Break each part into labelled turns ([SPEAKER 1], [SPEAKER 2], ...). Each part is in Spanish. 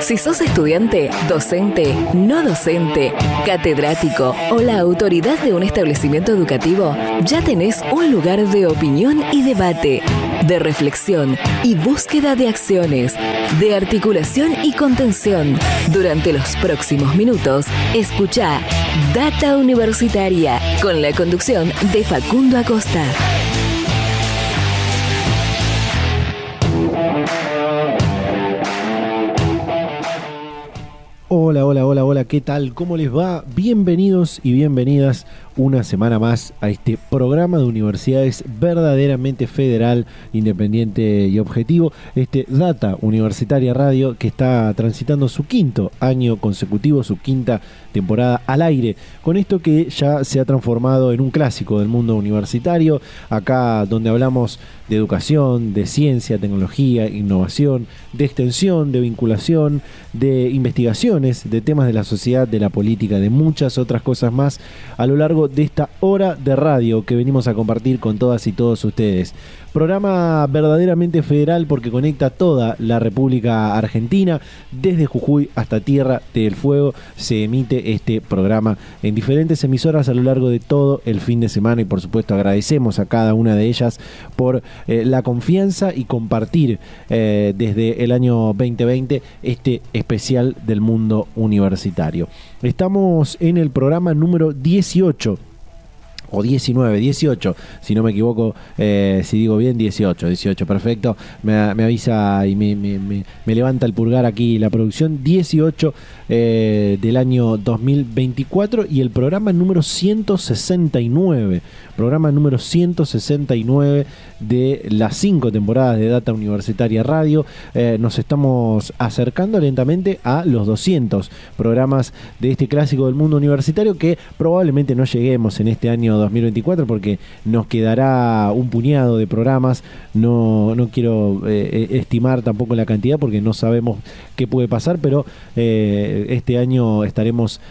[SPEAKER 1] Si sos estudiante, docente, no docente, catedrático o la autoridad de un establecimiento educativo, ya tenés un lugar de opinión y debate, de reflexión y búsqueda de acciones, de articulación y contención. Durante los próximos minutos, escuchá Data Universitaria con la conducción de Facundo Acosta.
[SPEAKER 2] Hola, ¿qué tal? ¿Cómo les va? Bienvenidos y bienvenidas una semana más a este programa de universidades verdaderamente federal, independiente y objetivo, este Data Universitaria Radio, que está transitando su quinto año consecutivo, su quinta temporada al aire, con esto que ya se ha transformado en un clásico del mundo universitario, acá donde hablamos de educación, de ciencia, tecnología, innovación, de extensión, de vinculación, de investigaciones, de temas de la sociedad, de la política, de muchas otras cosas más a lo largo de esta hora de radio que venimos a compartir con todas y todos ustedes. Programa verdaderamente federal porque conecta toda la República Argentina, desde Jujuy hasta Tierra del Fuego. Se emite este programa en diferentes emisoras a lo largo de todo el fin de semana y por supuesto agradecemos a cada una de ellas por la confianza y compartir desde el año 2020 este especial del mundo universitario. Estamos en el programa número 18. O 18, si no me equivoco, si digo bien, 18, perfecto, me avisa y me levanta el pulgar aquí la producción, 18 del año 2024 y el programa número 169, de las 5 temporadas de Data Universitaria Radio. Nos estamos acercando lentamente a los 200 programas de este clásico del mundo universitario que probablemente no lleguemos en este año 2024 porque nos quedará un puñado de programas. No quiero estimar tampoco la cantidad porque no sabemos qué puede pasar, pero este año estaremos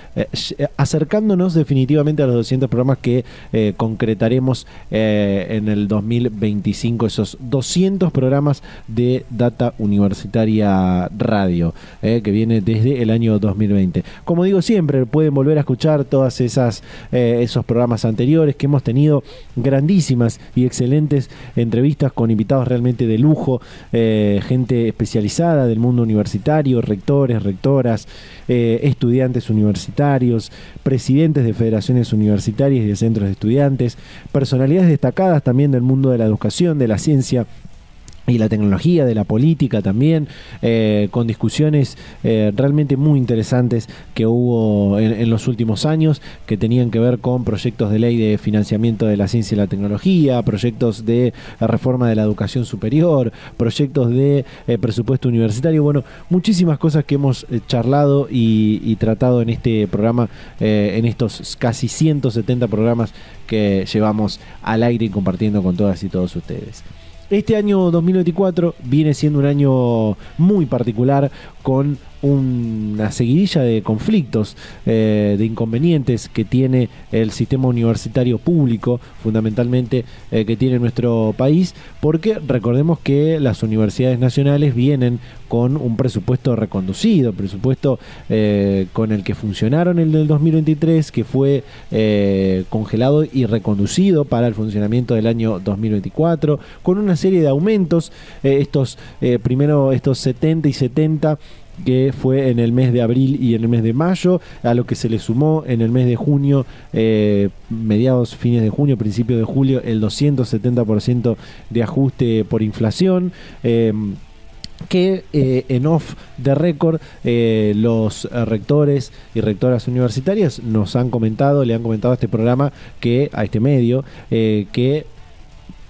[SPEAKER 2] acercándonos definitivamente a los 200 programas que concretaremos en el 2025, esos 200 programas de Data Universitaria Radio, que viene desde el año 2020. Como digo siempre, pueden volver a escuchar todas esos programas anteriores que hemos tenido grandísimas y excelentes entrevistas con invitados realmente de lujo, gente especializada del mundo universitario, rectores, rectoras, estudiantes universitarios, presidentes de federaciones universitarias y de centros de estudiantes, personalidades destacadas también del mundo de la educación, de la ciencia y la tecnología, de la política también, con discusiones realmente muy interesantes que hubo en los últimos años, que tenían que ver con proyectos de ley de financiamiento de la ciencia y la tecnología, proyectos de reforma de la educación superior, proyectos de presupuesto universitario, bueno, muchísimas cosas que hemos charlado y tratado en este programa, en estos casi 170 programas que llevamos al aire y compartiendo con todas y todos ustedes. Este año 2024 viene siendo un año muy particular, con una seguidilla de conflictos, de inconvenientes que tiene el sistema universitario público, fundamentalmente que tiene nuestro país, porque recordemos que las universidades nacionales vienen con un presupuesto reconducido, presupuesto con el que funcionaron el del 2023, que fue congelado y reconducido para el funcionamiento del año 2024, con una serie de aumentos, primero estos 70 y 70, que fue en el mes de abril y en el mes de mayo, a lo que se le sumó en el mes de junio, mediados, fines de junio, principio de julio, el 270% de ajuste por inflación, que en off the record los rectores y rectoras universitarias nos han comentado, le han comentado a este programa, a este medio, que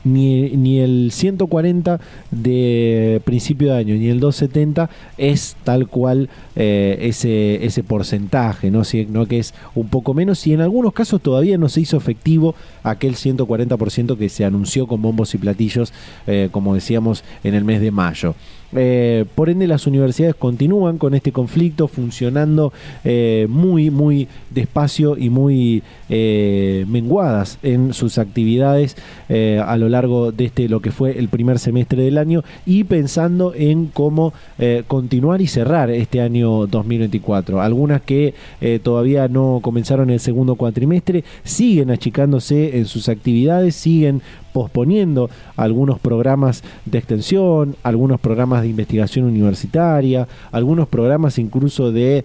[SPEAKER 2] ni el 140 de principio de año ni el 270 es tal cual ese porcentaje, ¿no? Sino que es un poco menos, y en algunos casos todavía no se hizo efectivo aquel 140% que se anunció con bombos y platillos, como decíamos, en el mes de mayo. Por ende, las universidades continúan con este conflicto, funcionando muy despacio y muy menguadas en sus actividades a lo largo de lo que fue el primer semestre del año, y pensando en cómo continuar y cerrar este año 2024. Algunas que todavía no comenzaron el segundo cuatrimestre siguen achicándose en sus actividades, siguen posponiendo algunos programas de extensión, algunos programas de investigación universitaria, algunos programas incluso de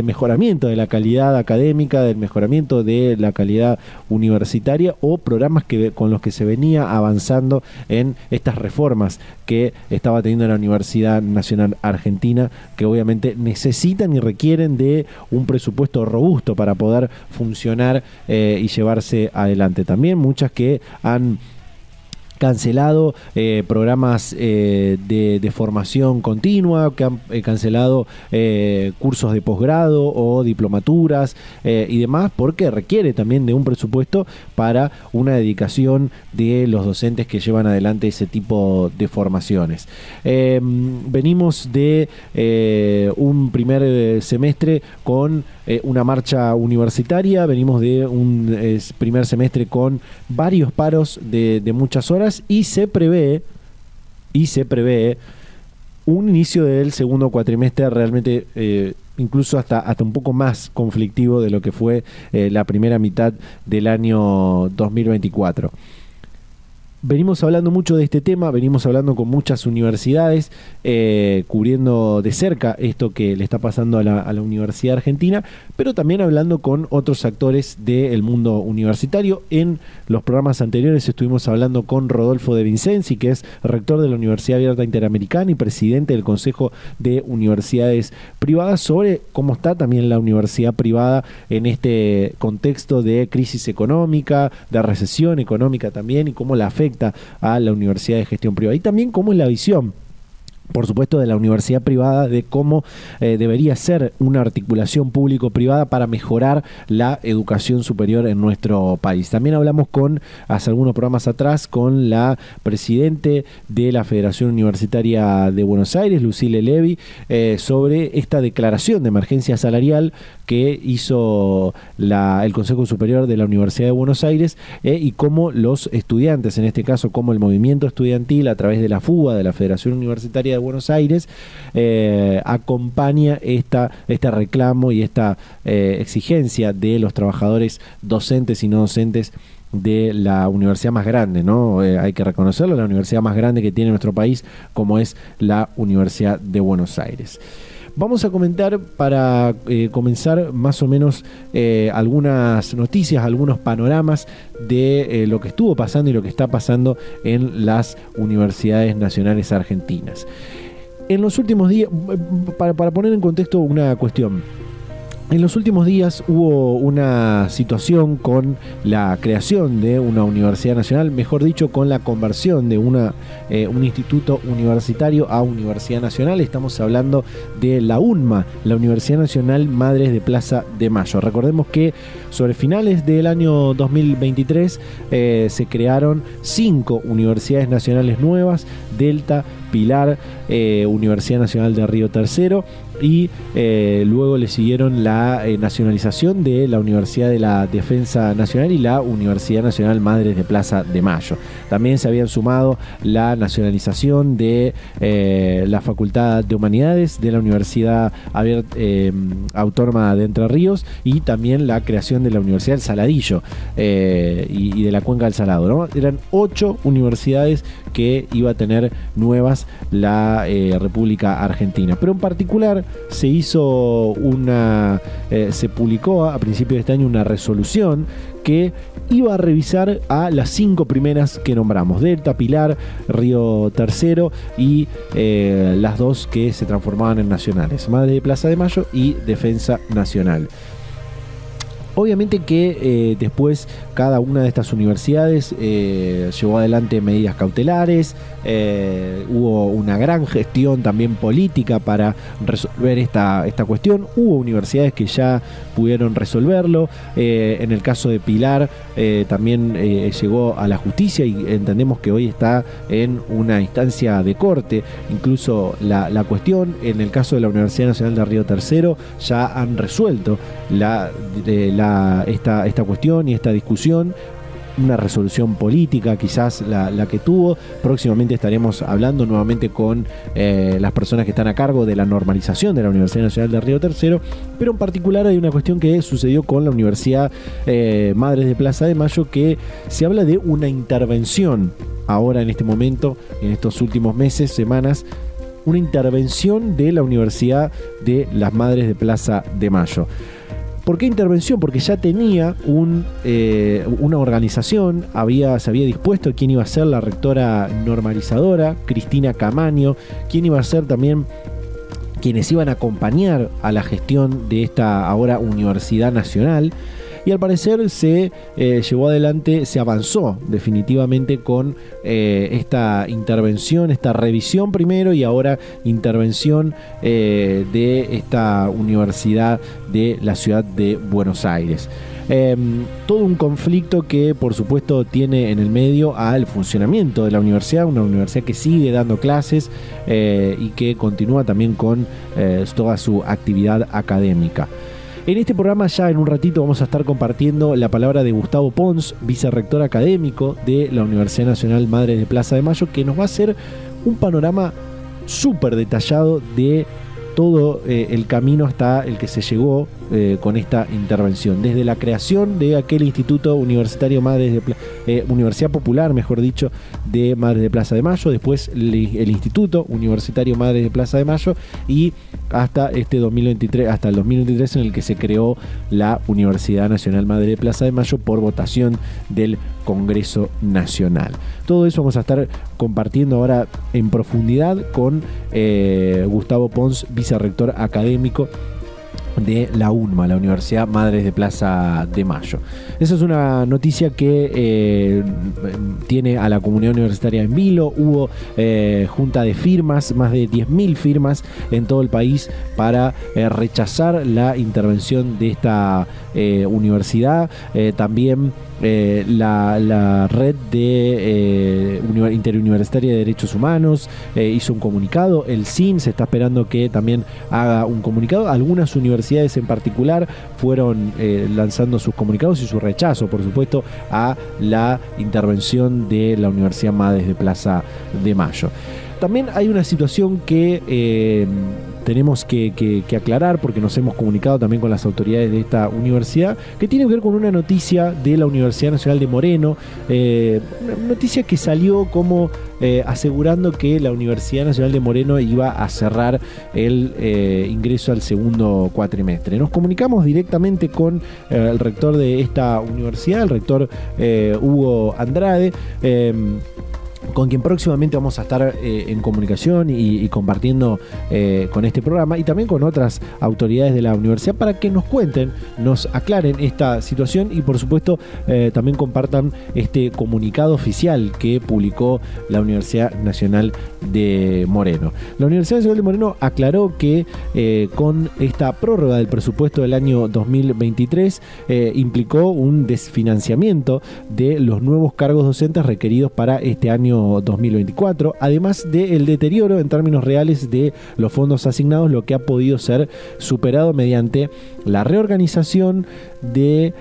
[SPEAKER 2] mejoramiento de la calidad académica, del mejoramiento de la calidad universitaria, o programas con los que se venía avanzando en estas reformas que estaba teniendo la Universidad Nacional Argentina, que obviamente necesitan y requieren de un presupuesto robusto para poder funcionar y llevarse adelante. También muchas que han cancelado programas de formación continua, que han cancelado cursos de posgrado o diplomaturas y demás, porque requiere también de un presupuesto para una dedicación de los docentes que llevan adelante ese tipo de formaciones. Venimos de un primer semestre con una marcha universitaria, venimos de un primer semestre con varios paros de muchas horas, y se prevé un inicio del segundo cuatrimestre realmente incluso hasta un poco más conflictivo de lo que fue la primera mitad del año 2024. Venimos hablando mucho de este tema, venimos hablando con muchas universidades, cubriendo de cerca esto que le está pasando a la Universidad Argentina, pero también hablando con otros actores del mundo universitario. En los programas anteriores estuvimos hablando con Rodolfo De Vincenzi, que es rector de la Universidad Abierta Interamericana y presidente del Consejo de Universidades Privadas, sobre cómo está también la universidad privada en este contexto de crisis económica, de recesión económica también, y cómo la afecta a la universidad de gestión privada, y también cómo es la visión, por supuesto, de la universidad privada, de cómo debería ser una articulación público-privada para mejorar la educación superior en nuestro país. También hablamos hace algunos programas atrás, con la presidente de la Federación Universitaria de Buenos Aires, Lucile Levy, sobre esta declaración de emergencia salarial que hizo el Consejo Superior de la Universidad de Buenos Aires, y cómo los estudiantes, en este caso como el movimiento estudiantil a través de la FUBA, de la Federación Universitaria de Buenos Aires, acompaña este reclamo y esta exigencia de los trabajadores docentes y no docentes de la universidad más grande, ¿no? Hay que reconocerlo, la universidad más grande que tiene nuestro país, como es la Universidad de Buenos Aires. Vamos a comentar, para comenzar más o menos, algunas noticias, algunos panoramas de lo que estuvo pasando y lo que está pasando en las universidades nacionales argentinas. En los últimos días, para poner en contexto una cuestión, en los últimos días hubo una situación con la creación de una universidad nacional, mejor dicho, con la conversión de un instituto universitario a universidad nacional. Estamos hablando de la UNMA, la Universidad Nacional Madres de Plaza de Mayo. Recordemos que sobre finales del año 2023 se crearon 5 universidades nacionales nuevas: Delta, Pilar, Universidad Nacional de Río Tercero, y luego le siguieron la nacionalización de la Universidad de la Defensa Nacional y la Universidad Nacional Madres de Plaza de Mayo. También se habían sumado la nacionalización de la Facultad de Humanidades de la Universidad Autónoma de Entre Ríos, y también la creación de la Universidad del Saladillo y de la Cuenca del Salado, ¿no? Eran 8 universidades que iba a tener nuevas la República Argentina. Pero en particular se publicó a principios de este año una resolución que iba a revisar a las 5 primeras que nombramos: Delta, Pilar, Río Tercero y las 2 que se transformaban en nacionales: Madre de Plaza de Mayo y Defensa Nacional. Obviamente que después cada una de estas universidades llevó adelante medidas cautelares, hubo una gran gestión también política para resolver esta cuestión. Hubo universidades que ya pudieron resolverlo. En el caso de Pilar también llegó a la justicia y entendemos que hoy está en una instancia de corte. Incluso la cuestión, en el caso de la Universidad Nacional de Río Tercero, ya han resuelto esta cuestión y esta discusión, una resolución política quizás la que tuvo. Próximamente estaremos hablando nuevamente con las personas que están a cargo de la normalización de la Universidad Nacional de Río Tercero, pero en particular hay una cuestión que sucedió con la Universidad Madres de Plaza de Mayo, que se habla de una intervención ahora en este momento, en estos últimos meses, semanas, una intervención de la Universidad de las Madres de Plaza de Mayo. ¿Por qué intervención? Porque ya tenía una organización, se había dispuesto quién iba a ser la rectora normalizadora, Cristina Camaño, quién iba a ser también quienes iban a acompañar a la gestión de esta ahora Universidad Nacional. Y al parecer se llevó adelante, se avanzó definitivamente con esta intervención, esta revisión primero y ahora intervención de esta universidad de la ciudad de Buenos Aires. Todo un conflicto que por supuesto tiene en el medio al funcionamiento de la universidad, una universidad que sigue dando clases y que continúa también con toda su actividad académica. En este programa ya en un ratito vamos a estar compartiendo la palabra de Gustavo Pons, vicerrector académico de la Universidad Nacional Madres de Plaza de Mayo, que nos va a hacer un panorama súper detallado de todo el camino hasta el que se llegó con esta intervención, desde la creación de aquel Instituto Universitario Universidad Popular, mejor dicho, de Madres de Plaza de Mayo, después el Instituto Universitario Madres de Plaza de Mayo y hasta el 2023 en el que se creó la Universidad Nacional Madre de Plaza de Mayo por votación del Congreso Nacional. Todo eso vamos a estar compartiendo ahora en profundidad con Gustavo Pons, vicerrector académico de la UNMA, la Universidad Madres de Plaza de Mayo. Esa es una noticia que tiene a la comunidad universitaria en vilo. Hubo junta de firmas, más de 10.000 firmas en todo el país para rechazar la intervención de esta universidad. También la red de interuniversitaria de derechos humanos hizo un comunicado. El CIN se está esperando que también haga un comunicado. Algunas universidades en particular fueron lanzando sus comunicados y su rechazo, por supuesto, a la intervención de la Universidad Madres de Plaza de Mayo. También hay una situación que tenemos que aclarar, porque nos hemos comunicado también con las autoridades de esta universidad, que tiene que ver con una noticia de la Universidad Nacional de Moreno, una noticia que salió como asegurando que la Universidad Nacional de Moreno iba a cerrar el ingreso al segundo cuatrimestre. Nos comunicamos directamente con el rector de esta universidad, el rector Hugo Andrade, con quien próximamente vamos a estar en comunicación y compartiendo con este programa y también con otras autoridades de la universidad para que nos cuenten, nos aclaren esta situación y por supuesto también compartan este comunicado oficial que publicó la Universidad Nacional de Moreno. La Universidad Nacional de Moreno aclaró que con esta prórroga del presupuesto del año 2023 implicó un desfinanciamiento de los nuevos cargos docentes requeridos para este año 2024, además del deterioro en términos reales de los fondos asignados, lo que ha podido ser superado mediante la reorganización de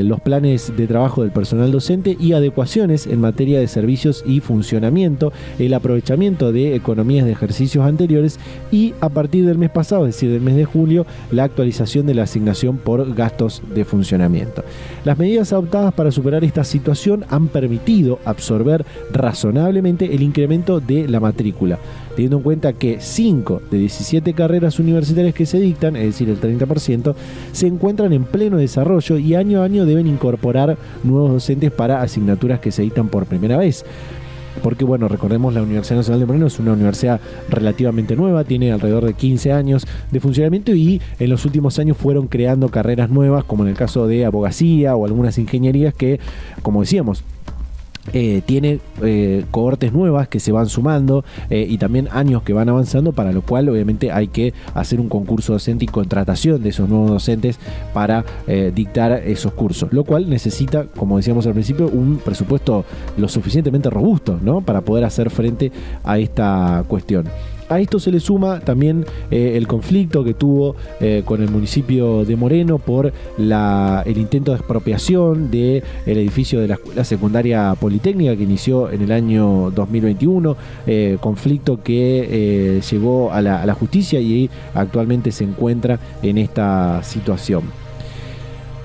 [SPEAKER 2] los planes de trabajo del personal docente y adecuaciones en materia de servicios y funcionamiento, el aprovechamiento de economías de ejercicios anteriores y a partir del mes pasado, es decir, del mes de julio, la actualización de la asignación por gastos de funcionamiento. Las medidas adoptadas para superar esta situación han permitido absorber razonablemente el incremento de la matrícula, teniendo en cuenta que 5 de 17 carreras universitarias que se dictan, es decir, el 30%, se encuentran en pleno desarrollo y año a año deben incorporar nuevos docentes para asignaturas que se dictan por primera vez. porque bueno, recordemos, la Universidad Nacional de Moreno es una universidad relativamente nueva, tiene alrededor de 15 años de funcionamiento y en los últimos años fueron creando carreras nuevas, como en el caso de abogacía o algunas ingenierías que, como decíamos, tiene cohortes nuevas que se van sumando y también años que van avanzando, para lo cual obviamente hay que hacer un concurso docente y contratación de esos nuevos docentes para dictar esos cursos, lo cual necesita, como decíamos al principio, un presupuesto lo suficientemente robusto, ¿no?, para poder hacer frente a esta cuestión. A esto se le suma también el conflicto que tuvo con el municipio de Moreno por el intento de expropiación del edificio de la Escuela Secundaria Politécnica que inició en el año 2021, conflicto que llegó a la justicia y actualmente se encuentra en esta situación.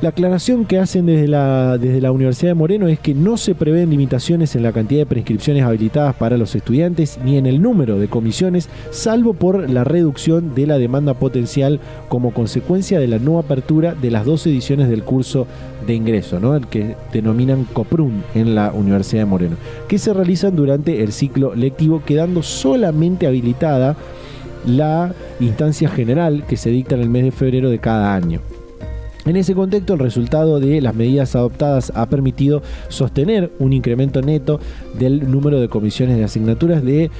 [SPEAKER 2] La aclaración que hacen desde la Universidad de Moreno es que no se prevén limitaciones en la cantidad de prescripciones habilitadas para los estudiantes ni en el número de comisiones, salvo por la reducción de la demanda potencial como consecuencia de la no apertura de las 2 ediciones del curso de ingreso, ¿no?, el que denominan COPRUN en la Universidad de Moreno, que se realizan durante el ciclo lectivo, quedando solamente habilitada la instancia general que se dicta en el mes de febrero de cada año. En ese contexto, el resultado de las medidas adoptadas ha permitido sostener un incremento neto del número de comisiones de asignaturas de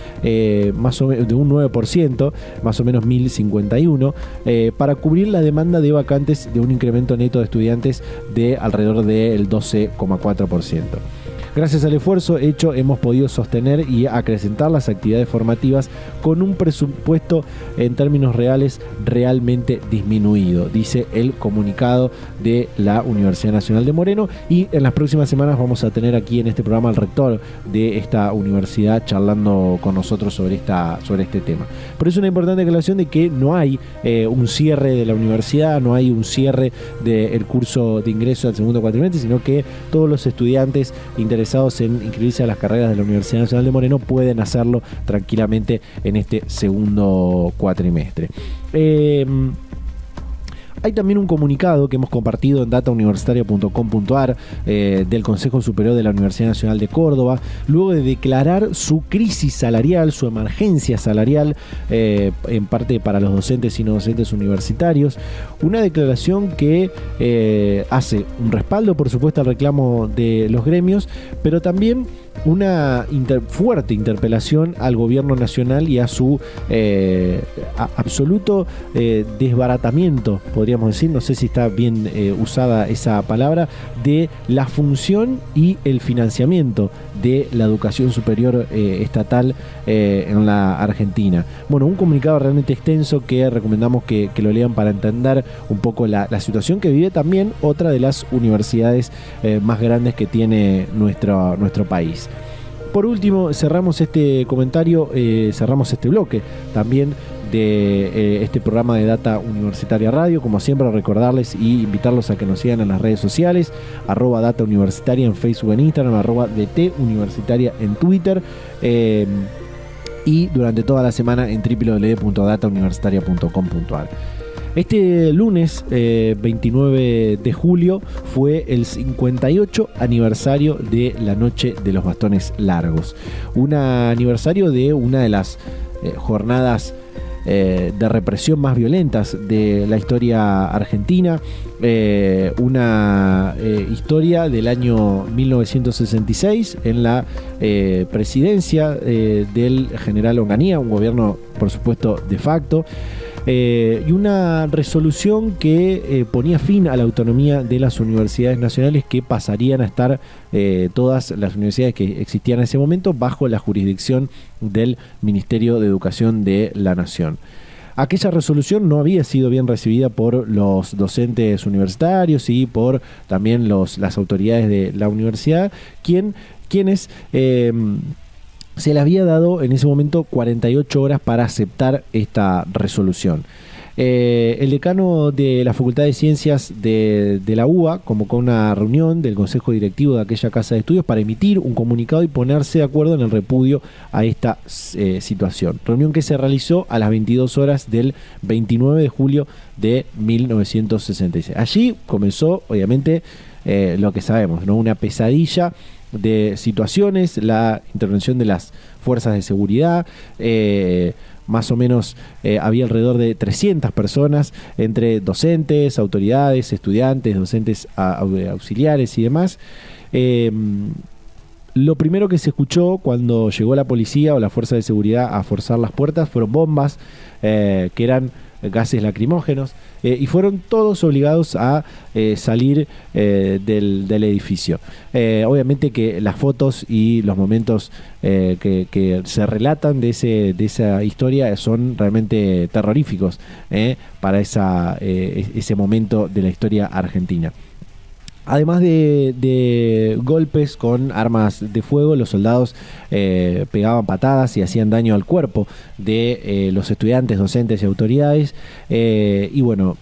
[SPEAKER 2] más o menos de un 9%, más o menos 1051, para cubrir la demanda de vacantes de un incremento neto de estudiantes de alrededor del 12,4%. Gracias al esfuerzo hecho hemos podido sostener y acrecentar las actividades formativas con un presupuesto en términos reales realmente disminuido, dice el comunicado de la Universidad Nacional de Moreno, y en las próximas semanas vamos a tener aquí en este programa al rector de esta universidad charlando con nosotros sobre este tema. Pero es una importante aclaración de que no hay un cierre de la universidad, no hay un cierre del curso de ingreso al segundo cuatrimestre, sino que todos los estudiantes interesados en inscribirse a las carreras de la Universidad Nacional de Moreno pueden hacerlo tranquilamente en este segundo cuatrimestre. Hay también un comunicado que hemos compartido en datauniversitaria.com.ar del Consejo Superior de la Universidad Nacional de Córdoba, luego de declarar su crisis salarial, su emergencia salarial, en parte para los docentes y no docentes universitarios. Una declaración que hace un respaldo, por supuesto, al reclamo de los gremios, pero también una fuerte interpelación al gobierno nacional y a su absoluto desbaratamiento, podríamos decir, no sé si está bien usada esa palabra, de la función y el financiamiento de la educación superior estatal en la Argentina. Bueno, un comunicado realmente extenso que recomendamos que lo lean para entender un poco la situación que vive también otra de las universidades más grandes que tiene nuestro país. Por último, cerramos este comentario, cerramos este bloque también de este programa de Data Universitaria Radio. Como siempre, recordarles y invitarlos a que nos sigan en las redes sociales, @Data Universitaria en Facebook, en Instagram, @DT Universitaria en Twitter, y durante toda la semana en www.datauniversitaria.com.ar. Este lunes 29 de julio fue el 58 aniversario de la Noche de los Bastones Largos. Un aniversario de una de las jornadas de represión más violentas de la historia argentina, una historia del año 1966 en la presidencia del general Onganía, un gobierno por supuesto de facto, y una resolución que ponía fin a la autonomía de las universidades nacionales, que pasarían a estar todas las universidades que existían en ese momento bajo la jurisdicción del Ministerio de Educación de la Nación. Aquella resolución no había sido bien recibida por los docentes universitarios y por también las autoridades de la universidad, quienes se le había dado en ese momento 48 horas para aceptar esta resolución. El decano de la Facultad de Ciencias de la UBA convocó una reunión del Consejo Directivo de aquella casa de estudios para emitir un comunicado y ponerse de acuerdo en el repudio a esta situación. Reunión que se realizó a las 22 horas del 29 de julio de 1966. Allí comenzó, obviamente, lo que sabemos, ¿no? Una pesadilla de situaciones, la intervención de las fuerzas de seguridad. Más o menos había alrededor de 300 personas, entre docentes, autoridades, estudiantes, docentes auxiliares y demás. Lo primero que se escuchó cuando llegó la policía o la fuerza de seguridad a forzar las puertas fueron bombas, que eran gases lacrimógenos, y fueron todos obligados a salir del edificio. Obviamente que las fotos y los momentos que se relatan de esa historia son realmente terroríficos para ese momento de la historia argentina. Además de golpes con armas de fuego, los soldados pegaban patadas y hacían daño al cuerpo de los estudiantes, docentes y autoridades. Y bueno,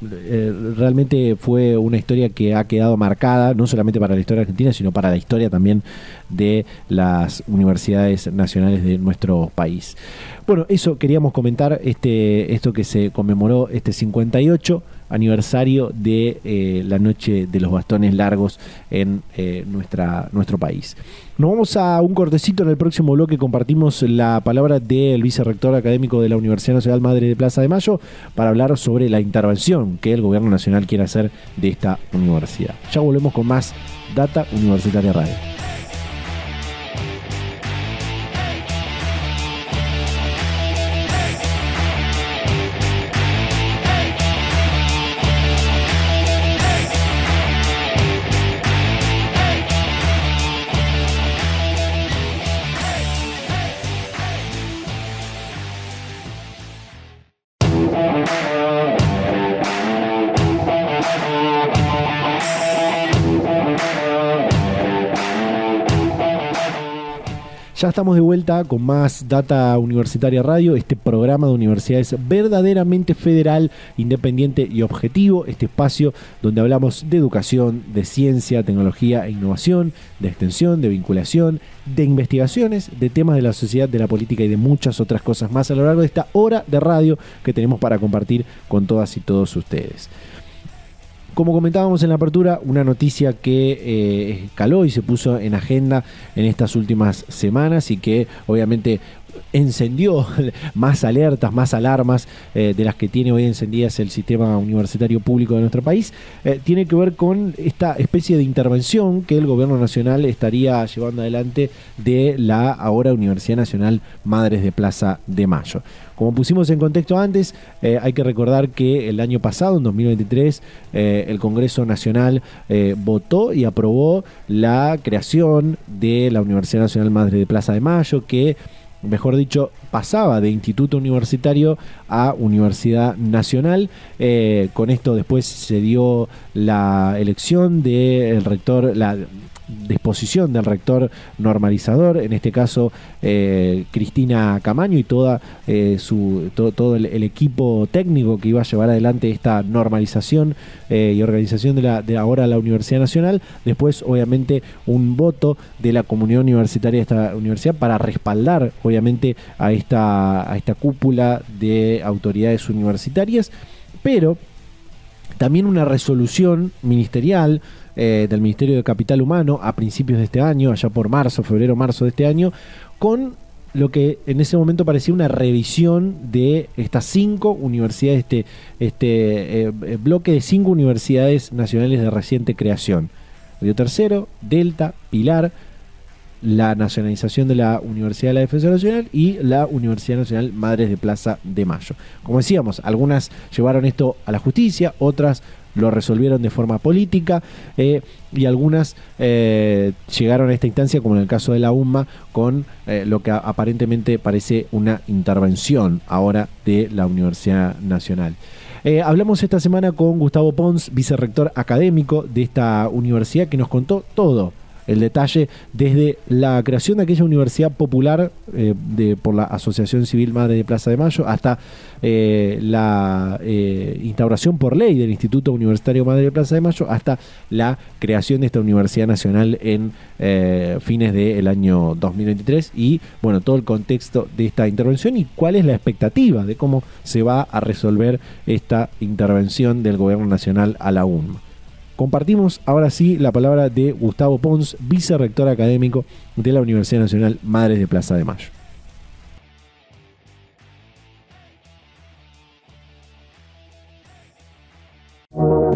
[SPEAKER 2] realmente fue una historia que ha quedado marcada, no solamente para la historia argentina, sino para la historia también de las universidades nacionales de nuestro país. Bueno, eso queríamos comentar, esto que se conmemoró, 58 aniversario de la Noche de los Bastones Largos en nuestro país. Nos vamos a un cortecito. En el próximo bloque compartimos la palabra del vicerrector académico de la Universidad Nacional Madre de Plaza de Mayo para hablar sobre la intervención que el gobierno nacional quiere hacer de esta universidad. Ya volvemos con más Data Universitaria Radio. Ya estamos de vuelta con más Data Universitaria Radio, este programa de universidades verdaderamente federal, independiente y objetivo, este espacio donde hablamos de educación, de ciencia, tecnología e innovación, de extensión, de vinculación, de investigaciones, de temas de la sociedad, de la política y de muchas otras cosas más a lo largo de esta hora de radio que tenemos para compartir con todas y todos ustedes. Como comentábamos en la apertura, una noticia que escaló y se puso en agenda en estas últimas semanas y que obviamente encendió más alertas, más alarmas de las que tiene hoy encendidas el sistema universitario público de nuestro país, tiene que ver con esta especie de intervención que el gobierno nacional estaría llevando adelante de la ahora Universidad Nacional Madres de Plaza de Mayo. Como pusimos en contexto antes, hay que recordar que el año pasado, en 2023, el Congreso Nacional votó y aprobó la creación de la Universidad Nacional Madres de Plaza de Mayo, que, mejor dicho, pasaba de instituto universitario a universidad nacional. Con esto después se dio la elección del rector, la disposición del rector normalizador, en este caso Cristina Camaño y todo el equipo técnico que iba a llevar adelante esta normalización y organización de ahora la Universidad Nacional. Después, obviamente, un voto de la comunidad universitaria de esta universidad para respaldar, obviamente, a esta cúpula de autoridades universitarias, pero también una resolución ministerial del Ministerio de Capital Humano a principios de este año, allá por febrero-marzo de este año, con lo que en ese momento parecía una revisión de estas 5 universidades, bloque de 5 universidades nacionales de reciente creación: Río Tercero, Delta, Pilar, la nacionalización de la Universidad de la Defensa Nacional y la Universidad Nacional Madres de Plaza de Mayo. Como decíamos, algunas llevaron esto a la justicia, otras lo resolvieron de forma política, y algunas llegaron a esta instancia, como en el caso de la UNMA, con lo que aparentemente parece una intervención ahora de la Universidad Nacional. Hablamos esta semana con Gustavo Pons, vicerrector académico de esta universidad, que nos contó todo el detalle desde la creación de aquella universidad popular por la Asociación Civil Madre de Plaza de Mayo hasta la instauración por ley del Instituto Universitario Madre de Plaza de Mayo, hasta la creación de esta Universidad Nacional en fines del año 2023, y bueno, todo el contexto de esta intervención y cuál es la expectativa de cómo se va a resolver esta intervención del gobierno nacional a la UNMA. Compartimos ahora sí la palabra de Gustavo Pons, vicerrector académico de la Universidad Nacional Madres de Plaza de Mayo.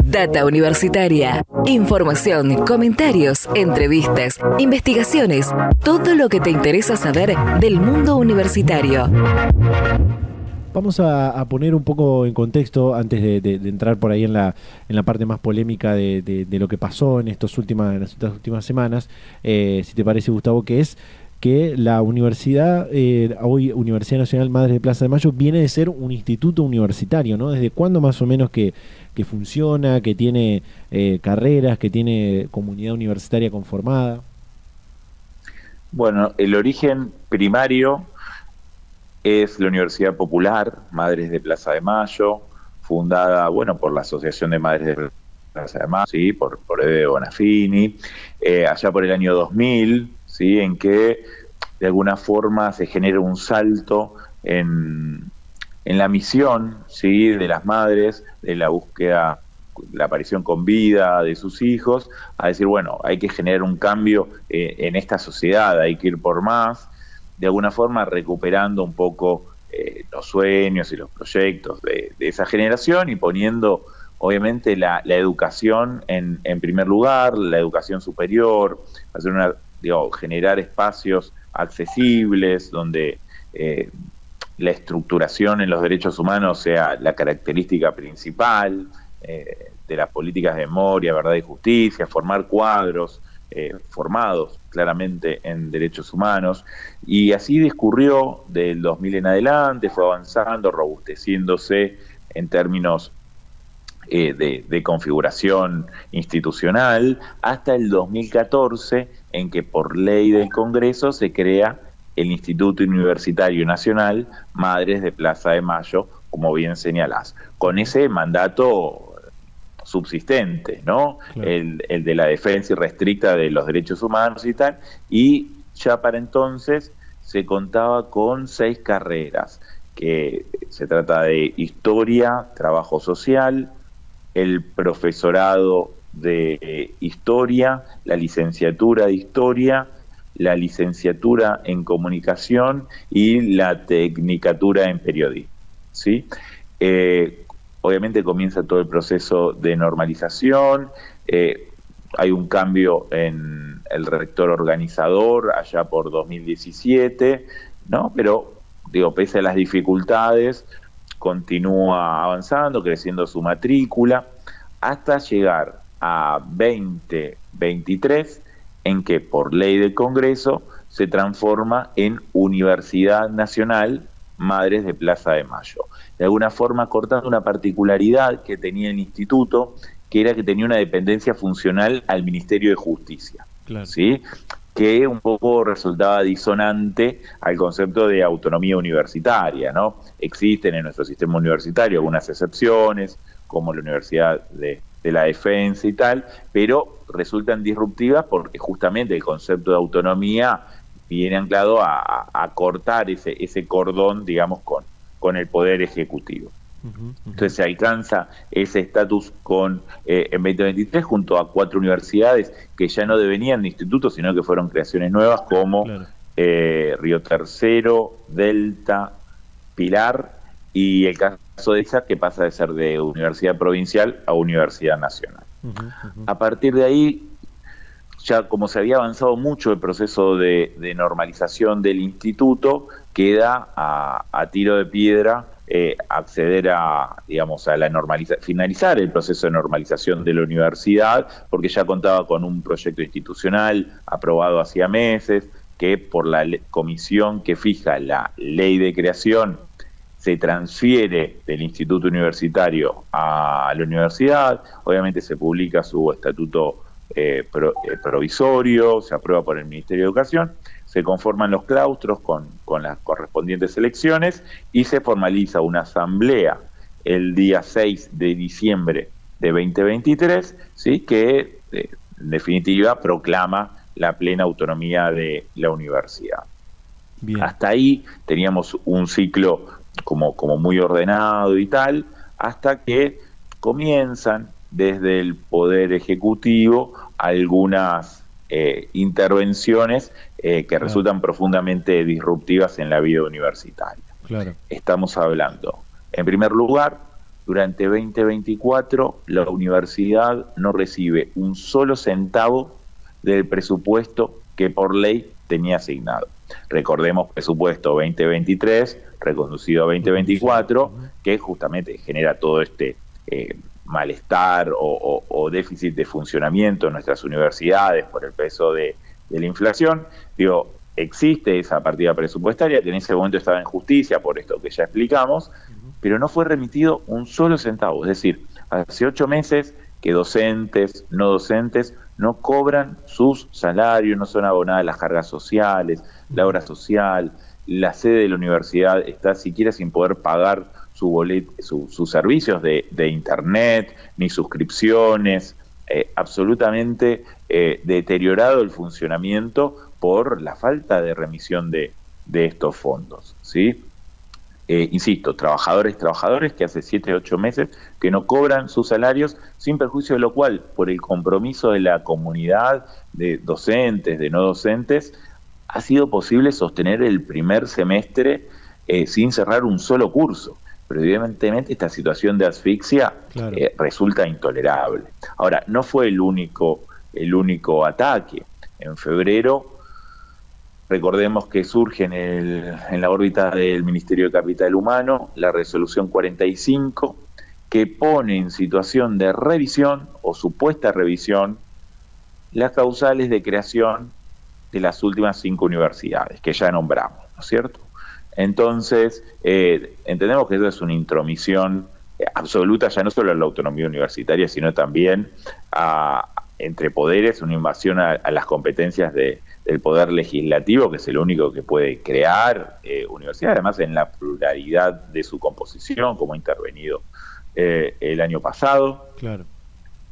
[SPEAKER 1] Data Universitaria. Información, comentarios, entrevistas, investigaciones, todo lo que te interesa saber del mundo universitario.
[SPEAKER 2] Vamos a poner un poco en contexto, antes de entrar por ahí en la parte más polémica de lo que pasó en estas últimas semanas, si te parece, Gustavo, que es que la universidad, hoy Universidad Nacional Madres de Plaza de Mayo, viene de ser un instituto universitario, ¿no? ¿Desde cuándo más o menos que funciona, que tiene carreras, que tiene comunidad universitaria conformada?
[SPEAKER 3] Bueno, el origen primario es la Universidad Popular Madres de Plaza de Mayo, fundada, por la Asociación de Madres de Plaza de Mayo, ¿sí? por Eve Bonafini, allá por el año 2000, ¿sí? En que de alguna forma se genera un salto en la misión, ¿sí? De las madres, de la búsqueda, la aparición con vida de sus hijos, a decir, hay que generar un cambio en esta sociedad, hay que ir por más, de alguna forma recuperando un poco los sueños y los proyectos de esa generación y poniendo obviamente la educación en primer lugar, la educación superior, hacer generar espacios accesibles donde la estructuración en los derechos humanos sea la característica principal de las políticas de memoria, verdad y justicia, formar cuadros formados claramente en derechos humanos, y así discurrió del 2000 en adelante, fue avanzando, robusteciéndose en términos de configuración institucional, hasta el 2014, en que por ley del Congreso se crea el Instituto Universitario Nacional Madres de Plaza de Mayo, como bien señalás, con ese mandato subsistente, ¿no? Claro. El de la defensa irrestricta de los derechos humanos y tal, y ya para entonces se contaba con 6 carreras, que se trata de historia, trabajo social, el profesorado de historia, la licenciatura de historia, la licenciatura en comunicación y la tecnicatura en periodismo, ¿sí? Obviamente comienza todo el proceso de normalización, hay un cambio en el rector organizador allá por 2017, ¿no? Pero, pese a las dificultades, continúa avanzando, creciendo su matrícula, hasta llegar a 2023, en que por ley del Congreso se transforma en Universidad Nacional Madres de Plaza de Mayo. De alguna forma cortando una particularidad que tenía el instituto, que era que tenía una dependencia funcional al Ministerio de Justicia, claro. ¿Sí? Que un poco resultaba disonante al concepto de autonomía universitaria, ¿no? Existen en nuestro sistema universitario algunas excepciones, como la Universidad de la Defensa y tal, pero resultan disruptivas porque justamente el concepto de autonomía viene anclado a cortar ese cordón, digamos, con el Poder Ejecutivo. Entonces se alcanza ese estatus en 2023 junto a 4 universidades que ya no devenían de institutos, sino que fueron creaciones nuevas como claro. Río Tercero, Delta, Pilar, y el caso de esa que pasa de ser de universidad provincial a universidad nacional. A partir de ahí, ya como se había avanzado mucho el proceso de normalización del instituto, queda a tiro de piedra acceder a la finalizar el proceso de normalización de la universidad, porque ya contaba con un proyecto institucional aprobado hacía meses, que por la comisión que fija la ley de creación se transfiere del instituto universitario a la universidad. Obviamente se publica su estatuto provisorio, se aprueba por el Ministerio de Educación, se conforman los claustros con las correspondientes elecciones y se formaliza una asamblea el día 6 de diciembre de 2023, ¿sí? Que en definitiva proclama la plena autonomía de la universidad. Bien. Hasta ahí teníamos un ciclo como muy ordenado y tal, hasta que comienzan desde el Poder Ejecutivo algunas intervenciones que resultan profundamente disruptivas en la vida universitaria.
[SPEAKER 2] Claro.
[SPEAKER 3] Estamos hablando, en primer lugar, durante 2024 la universidad no recibe un solo centavo del presupuesto que por ley tenía asignado. Recordemos presupuesto 2023, reconducido a 2024, que justamente genera todo este malestar o déficit de funcionamiento en nuestras universidades por el peso de la inflación. Digo, existe esa partida presupuestaria que en ese momento estaba en justicia, por esto que ya explicamos, pero no fue remitido un solo centavo. Es decir, hace 8 meses que docentes, no docentes, no cobran sus salarios, no son abonadas las cargas sociales, la obra social, la sede de la universidad está siquiera sin poder pagar sus servicios de internet, ni suscripciones, absolutamente deteriorado el funcionamiento por la falta de remisión de estos fondos, ¿sí? Insisto, trabajadores que hace 7 o 8 meses que no cobran sus salarios, sin perjuicio de lo cual, por el compromiso de la comunidad, de docentes, de no docentes, ha sido posible sostener el primer semestre sin cerrar un solo curso. Pero evidentemente esta situación de asfixia resulta intolerable. Ahora, no fue el único ataque. En febrero, recordemos que surge en la órbita del Ministerio de Capital Humano la resolución 45, que pone en situación de revisión o supuesta revisión las causales de creación de las últimas 5 universidades que ya nombramos, ¿no es cierto? Entonces, entendemos que eso es una intromisión absoluta, ya no solo a la autonomía universitaria, sino también entre poderes, una invasión a las competencias del poder legislativo, que es el único que puede crear universidades, además en la pluralidad de su composición, como ha intervenido el año pasado.
[SPEAKER 2] Claro.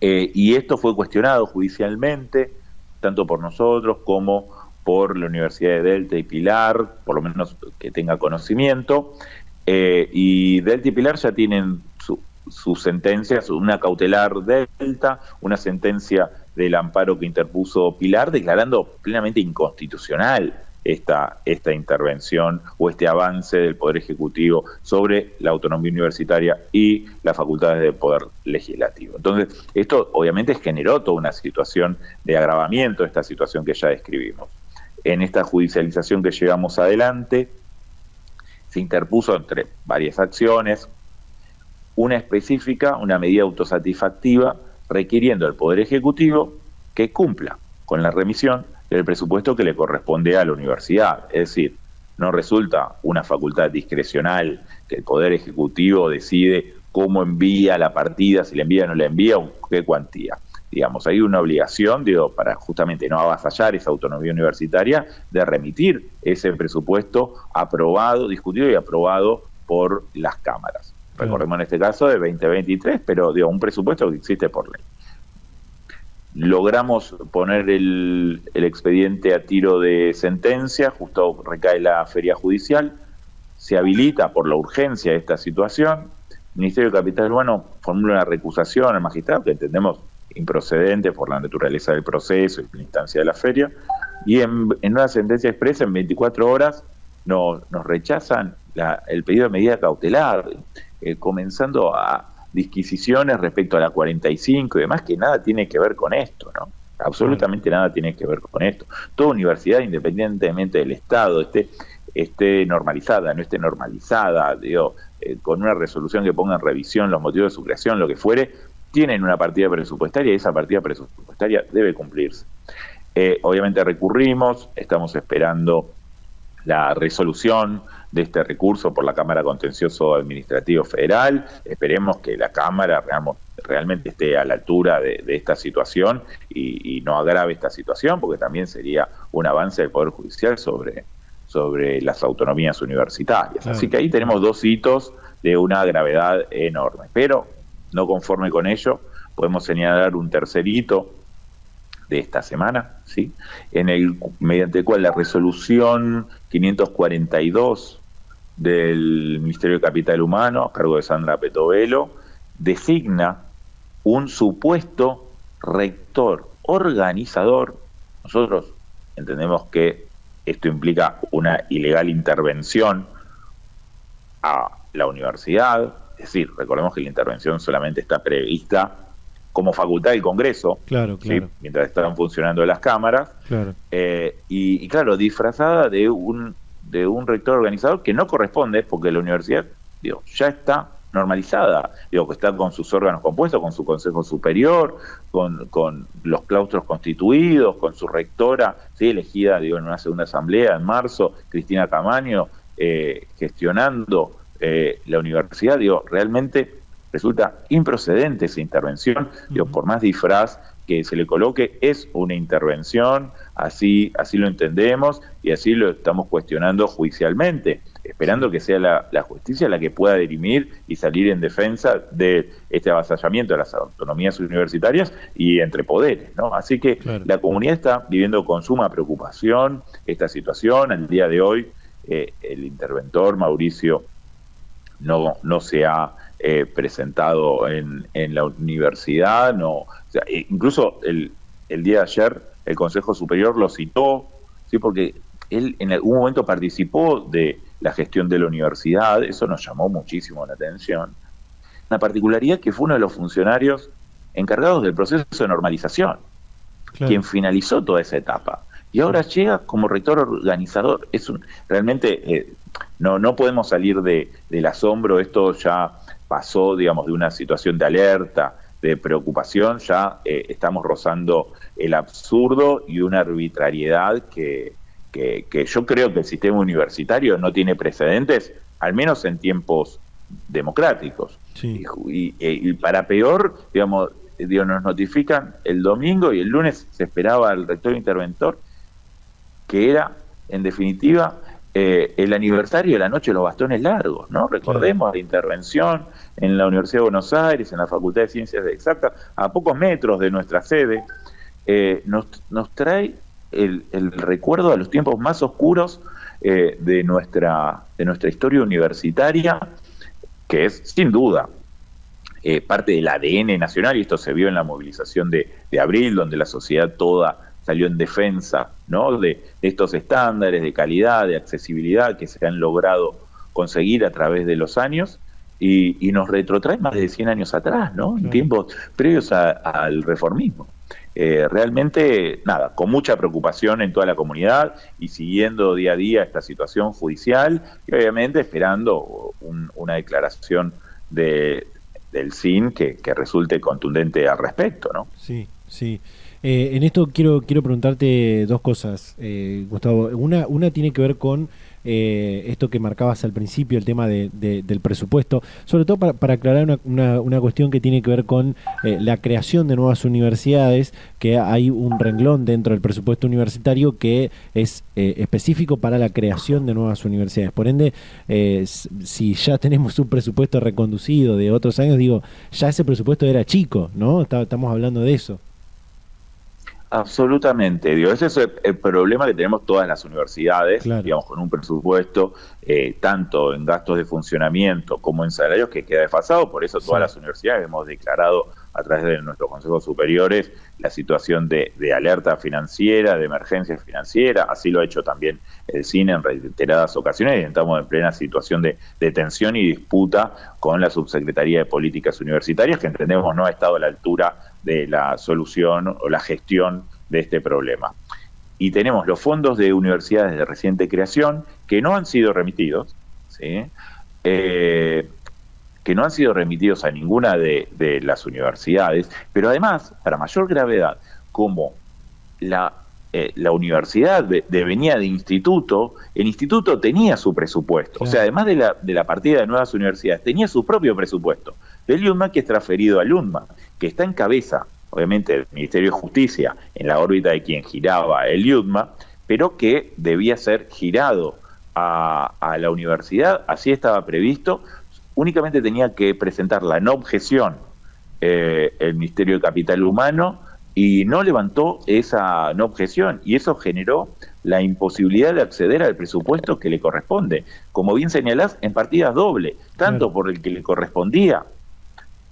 [SPEAKER 3] Y esto fue cuestionado judicialmente, tanto por nosotros como por la Universidad de Delta y Pilar, por lo menos que tenga conocimiento, y Delta y Pilar ya tienen sus sentencias, una cautelar Delta, una sentencia del amparo que interpuso Pilar, declarando plenamente inconstitucional esta intervención o este avance del Poder Ejecutivo sobre la autonomía universitaria y las facultades del Poder Legislativo. Entonces, esto obviamente generó toda una situación de agravamiento de esta situación que ya describimos. En esta judicialización que llevamos adelante, se interpuso entre varias acciones, una específica, una medida autosatisfactiva, requiriendo al Poder Ejecutivo que cumpla con la remisión del presupuesto que le corresponde a la universidad. Es decir, no resulta una facultad discrecional que el Poder Ejecutivo decide cómo envía la partida, si la envía o no la envía, o qué cuantía. Digamos, hay una obligación, para justamente no avasallar esa autonomía universitaria, de remitir ese presupuesto aprobado, discutido y aprobado por las cámaras. Recordemos en este caso de 2023, pero un presupuesto que existe por ley. Logramos poner el expediente a tiro de sentencia, justo recae la feria judicial, se habilita por la urgencia de esta situación, el Ministerio de Capital Humano formula una recusación al magistrado, que entendemos improcedente por la naturaleza del proceso y la instancia de la feria, y en una sentencia expresa en 24 horas nos rechazan el pedido de medida cautelar, comenzando a disquisiciones respecto a la 45 y demás, que nada tiene que ver con esto, ¿no? Absolutamente nada tiene que ver con esto. Toda universidad, independientemente del Estado, esté normalizada, no esté normalizada, con una resolución que ponga en revisión los motivos de su creación, lo que fuere, tienen una partida presupuestaria y esa partida presupuestaria debe cumplirse. Obviamente recurrimos, estamos esperando la resolución de este recurso por la Cámara Contencioso Administrativo Federal. Esperemos que la Cámara realmente esté a la altura de esta situación y no agrave esta situación, porque también sería un avance del Poder Judicial sobre las autonomías universitarias. Claro. Así que ahí tenemos 2 hitos de una gravedad enorme. Pero, no conforme con ello, podemos señalar un tercer hito de esta semana, ¿sí? Mediante el cual la resolución 542 del Ministerio de Capital Humano, a cargo de Sandra Petovelo, designa un supuesto rector organizador. Nosotros entendemos que esto implica una ilegal intervención a la universidad, es decir, recordemos que la intervención solamente está prevista como facultad del Congreso,
[SPEAKER 2] claro.
[SPEAKER 3] ¿sí? Mientras están funcionando las cámaras,
[SPEAKER 2] Claro.
[SPEAKER 3] Y claro, disfrazada de un rector organizador que no corresponde, porque la universidad, digo, ya está normalizada, digo, que está con sus órganos compuestos, con su consejo superior, con los claustros constituidos, con su rectora, ¿sí? Elegida, digo, en una segunda asamblea en marzo, Cristina Camaño, gestionando la universidad. Digo, realmente resulta improcedente esa intervención, digo, por más disfraz que se le coloque, es una intervención, así lo entendemos y así lo estamos cuestionando judicialmente, esperando que sea la justicia la que pueda dirimir y salir en defensa de este avasallamiento de las autonomías universitarias y entre poderes, ¿no? Así que claro, la comunidad está viviendo con suma preocupación esta situación. Al día de hoy, el interventor Mauricio no se ha presentado en la universidad, o sea, incluso el día de ayer el Consejo Superior lo citó, ¿sí? Porque él en algún momento participó de la gestión de la universidad. Eso nos llamó muchísimo la atención. Una particularidad que fue uno de los funcionarios encargados del proceso de normalización, claro, quien finalizó toda esa etapa. Y ahora llega como rector organizador. Realmente no podemos salir del asombro. Esto ya pasó, digamos, de una situación de alerta, de preocupación, ya estamos rozando el absurdo y una arbitrariedad que yo creo que el sistema universitario no tiene precedentes, al menos en tiempos democráticos. Sí. Y para peor, digamos, nos notifican el domingo y el lunes se esperaba al rector interventor, que era, en definitiva, el aniversario de la Noche de los Bastones Largos, ¿no? Recordemos la intervención en la Universidad de Buenos Aires, en la Facultad de Ciencias Exactas, a pocos metros de nuestra sede. Nos trae el recuerdo a los tiempos más oscuros de nuestra historia universitaria, que es, sin duda, parte del ADN nacional, y esto se vio en la movilización de abril, donde la sociedad toda salió en defensa, ¿no?, de estos estándares de calidad, de accesibilidad que se han logrado conseguir a través de los años, y nos retrotrae más de 100 años atrás, ¿no?, en tiempos previos al reformismo. Realmente, nada, con mucha preocupación en toda la comunidad y siguiendo día a día esta situación judicial y obviamente esperando una declaración del CIN que resulte contundente al respecto, ¿no?
[SPEAKER 2] Sí, sí. En esto quiero preguntarte dos cosas, Gustavo. Una tiene que ver con esto que marcabas al principio, el tema del presupuesto, sobre todo para aclarar una cuestión que tiene que ver con la creación de nuevas universidades, que hay un renglón dentro del presupuesto universitario que es específico para la creación de nuevas universidades. Por ende, si ya tenemos un presupuesto reconducido de otros años, digo, ya ese presupuesto era chico, ¿no? Estamos hablando de eso.
[SPEAKER 3] Absolutamente, digo, ese es el problema que tenemos todas las universidades, claro, digamos, con un presupuesto tanto en gastos de funcionamiento como en salarios que queda desfasado. Por eso todas las universidades hemos declarado a través de nuestros consejos superiores la situación de alerta financiera, de emergencia financiera. Así lo ha hecho también el CIN en reiteradas ocasiones, y estamos en plena situación de tensión y disputa con la Subsecretaría de Políticas Universitarias, que entendemos no ha estado a la altura de la solución o la gestión de este problema. Y tenemos los fondos de universidades de reciente creación que no han sido remitidos, ¿sí? Que no han sido remitidos a ninguna de las universidades, pero además, para mayor gravedad, como la universidad venía de instituto, el instituto tenía su presupuesto, claro, o sea, además de la partida de nuevas universidades, tenía su propio presupuesto del IUNMA, que es transferido al UNMA, que está en cabeza, obviamente, del Ministerio de Justicia, en la órbita de quien giraba el IUNMA, pero que debía ser girado a la universidad. Así estaba previsto. Únicamente tenía que presentar la no objeción el Ministerio de Capital Humano, y no levantó esa no objeción, y eso generó la imposibilidad de acceder al presupuesto que le corresponde, como bien señalás, en partidas doble, tanto por el que le correspondía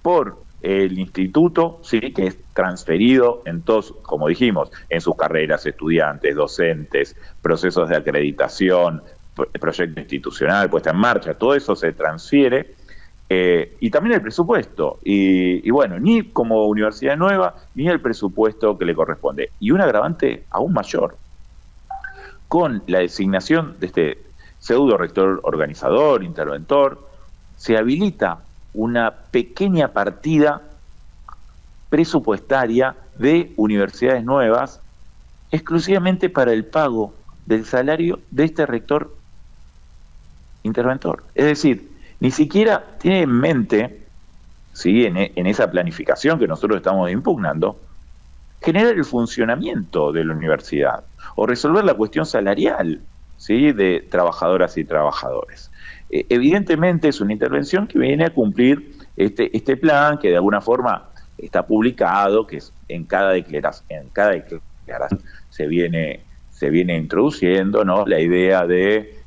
[SPEAKER 3] por el instituto, sí, que es transferido en todos, como dijimos, en sus carreras, estudiantes, docentes, procesos de acreditación, proyecto institucional, puesta en marcha, todo eso se transfiere, y también el presupuesto, y bueno, ni como universidad nueva, ni el presupuesto que le corresponde. Y un agravante aún mayor, con la designación de este pseudo rector organizador, interventor, se habilita una pequeña partida presupuestaria de universidades nuevas exclusivamente para el pago del salario de este rector interventor. Es decir, ni siquiera tiene en mente, ¿sí?, en esa planificación que nosotros estamos impugnando, generar el funcionamiento de la universidad o resolver la cuestión salarial, ¿sí?, de trabajadoras y trabajadores. Evidentemente es una intervención que viene a cumplir este plan que de alguna forma está publicado, que es en cada declaración se viene introduciendo, ¿no?, la idea de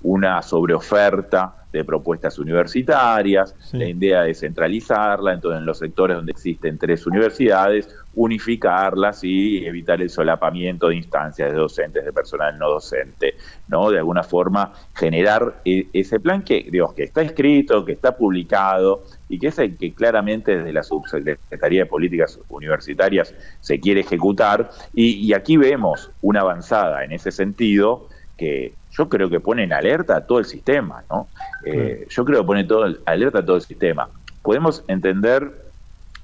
[SPEAKER 3] una sobreoferta de propuestas universitarias, sí, la idea de centralizarla, entonces en los sectores donde existen 3 universidades, unificarlas y evitar el solapamiento de instancias de docentes, de personal no docente, ¿no? De alguna forma generar ese plan que, digamos, que está escrito, que está publicado y que es el que claramente desde la Subsecretaría de Políticas Universitarias se quiere ejecutar, y aquí vemos una avanzada en ese sentido que yo creo que pone en alerta a todo el sistema, ¿no? Yo creo que pone alerta a todo el sistema. Podemos entender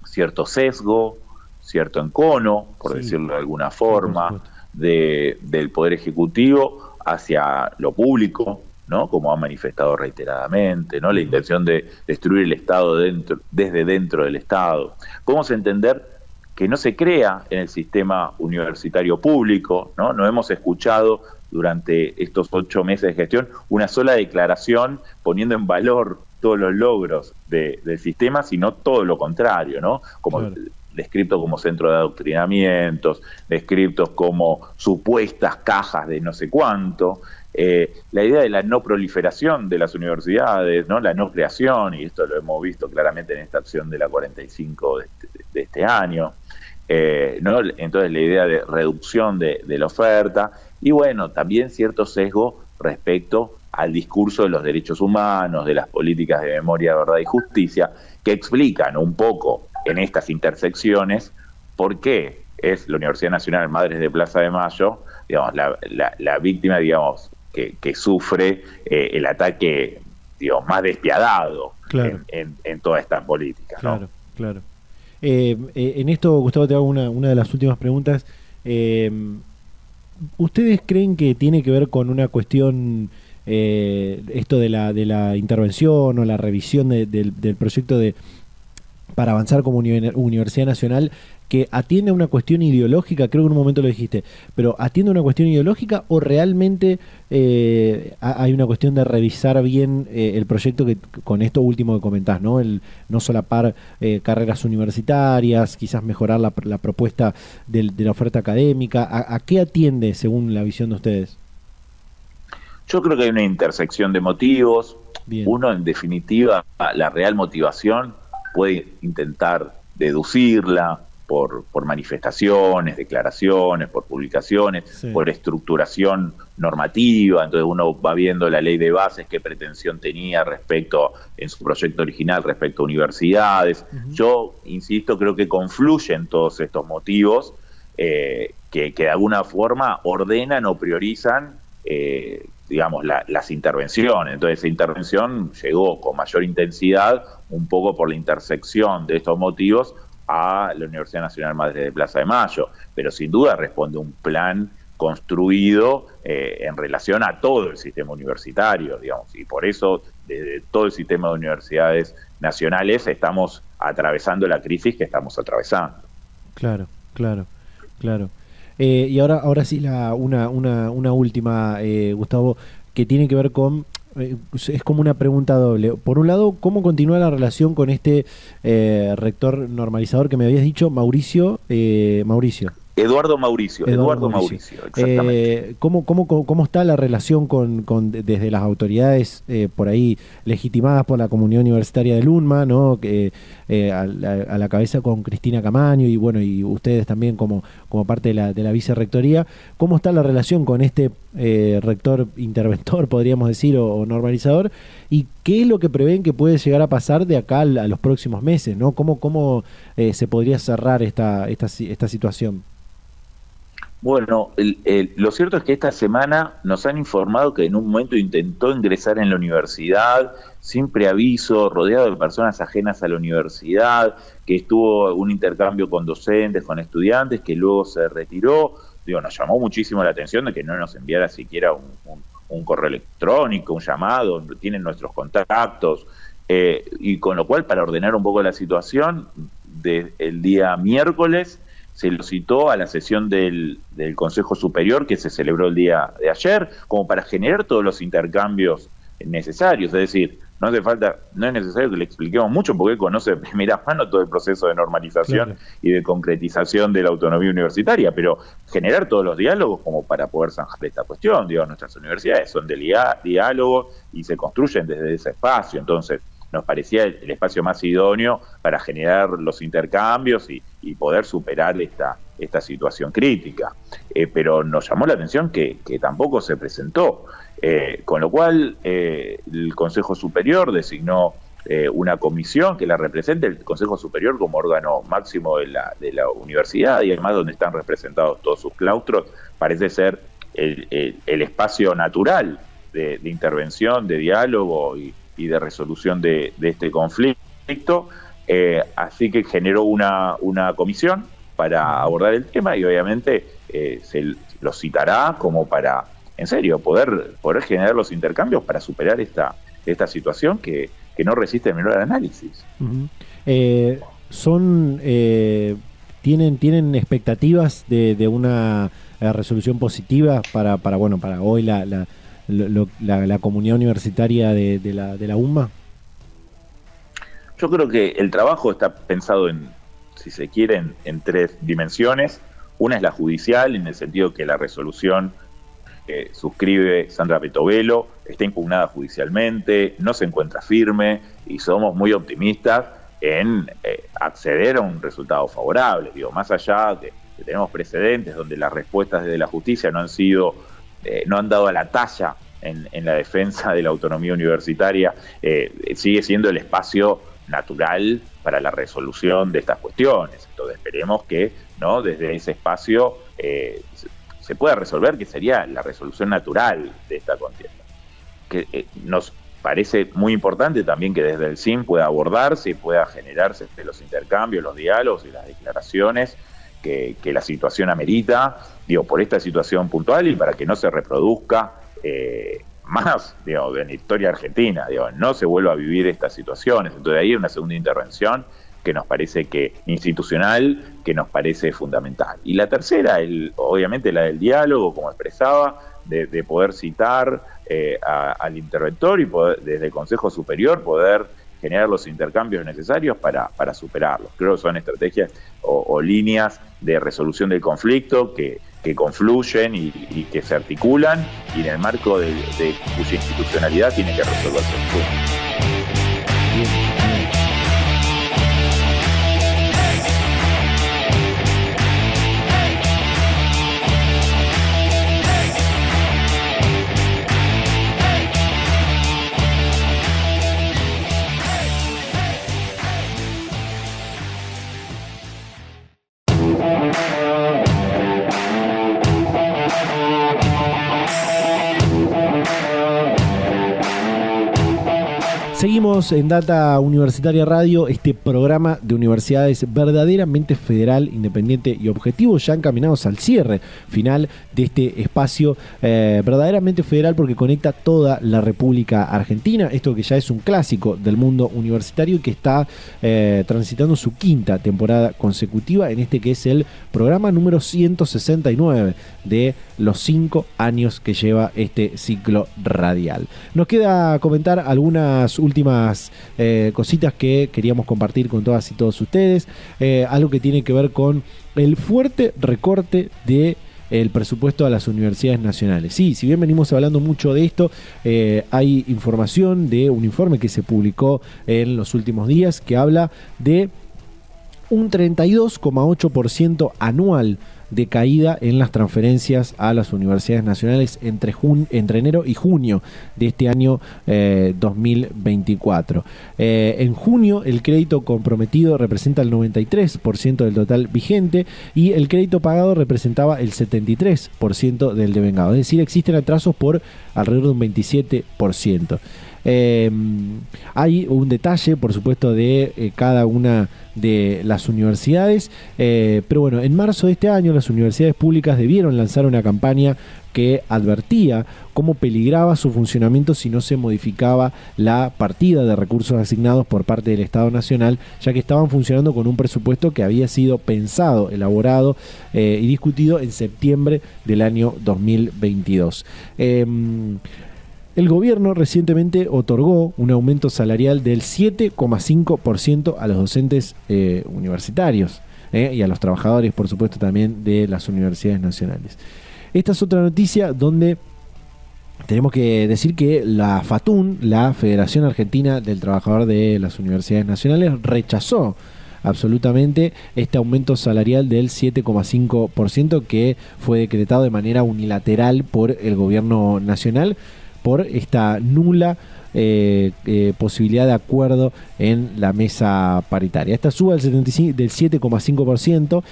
[SPEAKER 3] cierto sesgo, cierto encono, por decirlo de alguna forma, del Poder Ejecutivo hacia lo público, ¿no?, como ha manifestado reiteradamente, ¿no?, la intención de destruir el Estado desde dentro del Estado. Podemos entender que no se crea en el sistema universitario público, ¿no? No hemos escuchado durante estos 8 meses de gestión una sola declaración poniendo en valor todos los logros del sistema, sino todo lo contrario, ¿no? Como claro, descriptos como centro de adoctrinamientos, descriptos como supuestas cajas de no sé cuánto, la idea de la no proliferación de las universidades, ¿no?, la no creación, y esto lo hemos visto claramente en esta acción de la 45 de este año, ¿no? Entonces la idea de reducción de la oferta, y bueno, también cierto sesgo respecto al discurso de los derechos humanos, de las políticas de memoria, verdad y justicia, que explican un poco en estas intersecciones por qué es la Universidad Nacional Madres de Plaza de Mayo, digamos, la víctima, digamos, que sufre el ataque, digamos, más despiadado, claro, en toda esta política, ¿no?
[SPEAKER 2] Claro, claro. En esto, Gustavo, te hago una de las últimas preguntas. ¿Ustedes creen que tiene que ver con una cuestión, esto de la intervención o la revisión del proyecto para avanzar como Universidad Nacional, que atiende a una cuestión ideológica? Creo que en un momento lo dijiste, pero ¿atiende a una cuestión ideológica o realmente hay una cuestión de revisar bien el proyecto, que con esto último que comentás, ¿no? El no solapar carreras universitarias, quizás mejorar la propuesta de la oferta académica? ¿A qué atiende según la visión de ustedes?
[SPEAKER 3] Yo creo que hay una intersección de motivos. Bien. Uno, en definitiva, la real motivación puede intentar deducirla por manifestaciones, declaraciones, por publicaciones, sí, por estructuración normativa. Entonces uno va viendo la ley de bases, qué pretensión tenía en su proyecto original respecto a universidades. Uh-huh. Yo, insisto, creo que confluyen todos estos motivos que de alguna forma ordenan o priorizan digamos, las intervenciones. Entonces esa intervención llegó con mayor intensidad, un poco por la intersección de estos motivos, a la Universidad Nacional Madres de Plaza de Mayo, pero sin duda responde a un plan construido en relación a todo el sistema universitario, digamos, y por eso desde todo el sistema de universidades nacionales estamos atravesando la crisis que estamos atravesando.
[SPEAKER 2] Claro. Y ahora sí una última, Gustavo, que tiene que ver con, es como una pregunta doble. Por un lado, ¿cómo continúa la relación con este rector normalizador que me habías dicho, Mauricio?
[SPEAKER 3] Eduardo Mauricio, exactamente.
[SPEAKER 2] ¿Cómo está la relación desde las autoridades por ahí legitimadas por la comunidad universitaria del UNMA, ¿no? A la cabeza con Cristina Camaño y bueno, y ustedes también como parte de la vicerrectoría? ¿Cómo está la relación con este rector interventor, podríamos decir, o normalizador? ¿Y qué es lo que prevén que puede llegar a pasar de acá a los próximos meses, ¿no? ¿Cómo se podría cerrar esta situación?
[SPEAKER 3] Bueno, lo cierto es que esta semana nos han informado que en un momento intentó ingresar en la universidad sin preaviso, rodeado de personas ajenas a la universidad, que estuvo un intercambio con docentes, con estudiantes, que luego se retiró. Nos llamó muchísimo la atención de que no nos enviara siquiera un correo electrónico, un llamado, tienen nuestros contactos, y con lo cual, para ordenar un poco la situación, el día miércoles se lo citó a la sesión del Consejo Superior que se celebró el día de ayer, como para generar todos los intercambios necesarios. Es decir, no es necesario que le expliquemos mucho porque él conoce de primera mano todo el proceso de normalización, claro, y de concretización de la autonomía universitaria, pero generar todos los diálogos como para poder zanjar esta cuestión. Nuestras universidades son de diálogo y se construyen desde ese espacio, entonces nos parecía el espacio más idóneo para generar los intercambios y poder superar esta situación crítica. Pero nos llamó la atención que tampoco se presentó, con lo cual el Consejo Superior designó una comisión que la represente, el Consejo Superior como órgano máximo de la universidad, y además donde están representados todos sus claustros, parece ser el espacio natural de intervención, de diálogo y de resolución de este conflicto. Así que generó una comisión para abordar el tema y obviamente se lo citará como para, en serio, poder generar los intercambios para superar esta situación que no resiste el menor análisis.
[SPEAKER 2] Uh-huh. ¿Tienen expectativas de una resolución positiva para hoy la comunidad universitaria de la UNMA?
[SPEAKER 3] Yo creo que el trabajo está pensado si se quiere, en tres dimensiones. Una es la judicial, en el sentido que la resolución que suscribe Sandra Petovelo está impugnada judicialmente, no se encuentra firme, y somos muy optimistas en acceder a un resultado favorable. Más allá de que tenemos precedentes donde las respuestas desde la justicia no han dado a la talla en la defensa de la autonomía universitaria, sigue siendo el espacio natural para la resolución de estas cuestiones. Entonces esperemos que desde ese espacio se pueda resolver, que sería la resolución natural de esta contienda. Que nos parece muy importante también que desde el CIN pueda abordarse y pueda generarse los intercambios, los diálogos y las declaraciones que la situación amerita, por esta situación puntual y para que no se reproduzca más, en la historia argentina, no se vuelva a vivir estas situaciones. Entonces ahí hay una segunda intervención que nos parece institucional, que nos parece fundamental. Y la tercera, obviamente la del diálogo, como expresaba, de poder citar al interventor y desde el Consejo Superior poder generar los intercambios necesarios para superarlos. Creo que son estrategias o líneas de resolución del conflicto que confluyen y que se articulan, y en el marco de cuya institucionalidad tiene que resolverse el punto.
[SPEAKER 2] Seguimos en Data Universitaria Radio, este programa de universidades verdaderamente federal, independiente y objetivo, ya encaminados al cierre final de este espacio verdaderamente federal, porque conecta toda la República Argentina. Esto que ya es un clásico del mundo universitario y que está transitando su quinta temporada consecutiva en este que es el programa número 169 de los 5 años que lleva este ciclo radial. Nos queda comentar algunas últimas algunas cositas que queríamos compartir con todas y todos ustedes. Algo que tiene que ver con el fuerte recorte de el presupuesto a las universidades nacionales. Sí, si bien venimos hablando mucho de esto, hay información de un informe que se publicó en los últimos días que habla de un 32,8% anual de caída en las transferencias a las universidades nacionales entre enero y junio de este año 2024. En junio el crédito comprometido representa el 93% del total vigente y el crédito pagado representaba el 73% del devengado. Es decir, existen atrasos por alrededor de un 27%. Hay un detalle, por supuesto, de cada una de las universidades, pero bueno, en marzo de este año las universidades públicas debieron lanzar una campaña que advertía cómo peligraba su funcionamiento si no se modificaba la partida de recursos asignados por parte del Estado Nacional, ya que estaban funcionando con un presupuesto que había sido pensado, elaborado y discutido en septiembre del año 2022. El gobierno recientemente otorgó un aumento salarial del 7,5% a los docentes universitarios y a los trabajadores, por supuesto, también de las universidades nacionales. Esta es otra noticia donde tenemos que decir que la FATUN, la Federación Argentina del Trabajador de las Universidades Nacionales, rechazó absolutamente este aumento salarial del 7,5% que fue decretado de manera unilateral por el gobierno nacional, por esta nula posibilidad de acuerdo en la mesa paritaria. Esta suba del 7,5%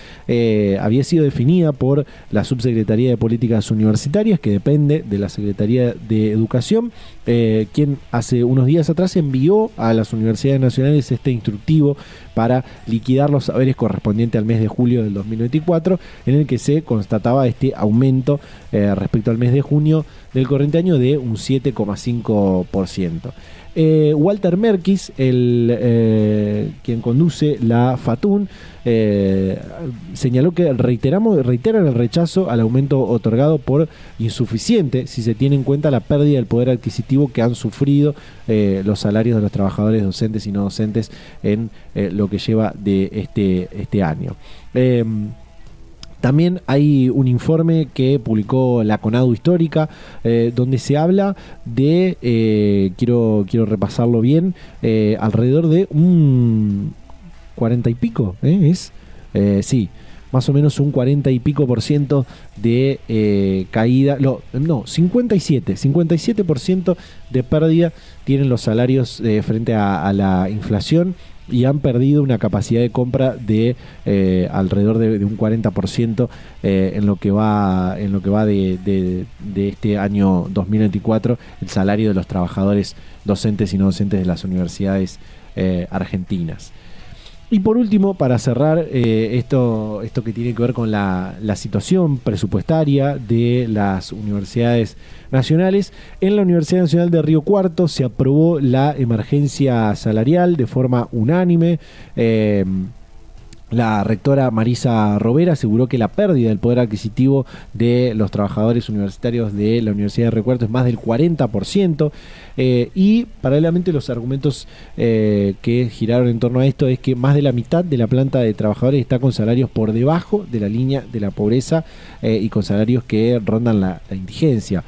[SPEAKER 2] había sido definida por la Subsecretaría de Políticas Universitarias, que depende de la Secretaría de Educación, quien hace unos días atrás envió a las universidades nacionales este instructivo para liquidar los saberes correspondientes al mes de julio del 2024, en el que se constataba este aumento respecto al mes de junio del corriente año de un 7,5%. Walter Merkis, quien conduce la FATUN, señaló que reiteran el rechazo al aumento otorgado por insuficiente si se tiene en cuenta la pérdida del poder adquisitivo que han sufrido los salarios de los trabajadores docentes y no docentes en lo que lleva de este año. También hay un informe que publicó la CONADU Histórica, donde se habla de, quiero repasarlo bien, alrededor de un 40 y pico, sí, más o menos un 40 y pico % de caída, 57% de pérdida tienen los salarios frente a la inflación, y han perdido una capacidad de compra de alrededor de un 40% en lo que va de este año 2024, el salario de los trabajadores docentes y no docentes de las universidades argentinas. Y por último, para cerrar esto que tiene que ver con la situación presupuestaria de las universidades nacionales, en la Universidad Nacional de Río Cuarto se aprobó la emergencia salarial de forma unánime. La rectora Marisa Rovera aseguró que la pérdida del poder adquisitivo de los trabajadores universitarios de la Universidad de Río Cuarto es más del 40%, y paralelamente los argumentos que giraron en torno a esto es que más de la mitad de la planta de trabajadores está con salarios por debajo de la línea de la pobreza y con salarios que rondan la indigencia.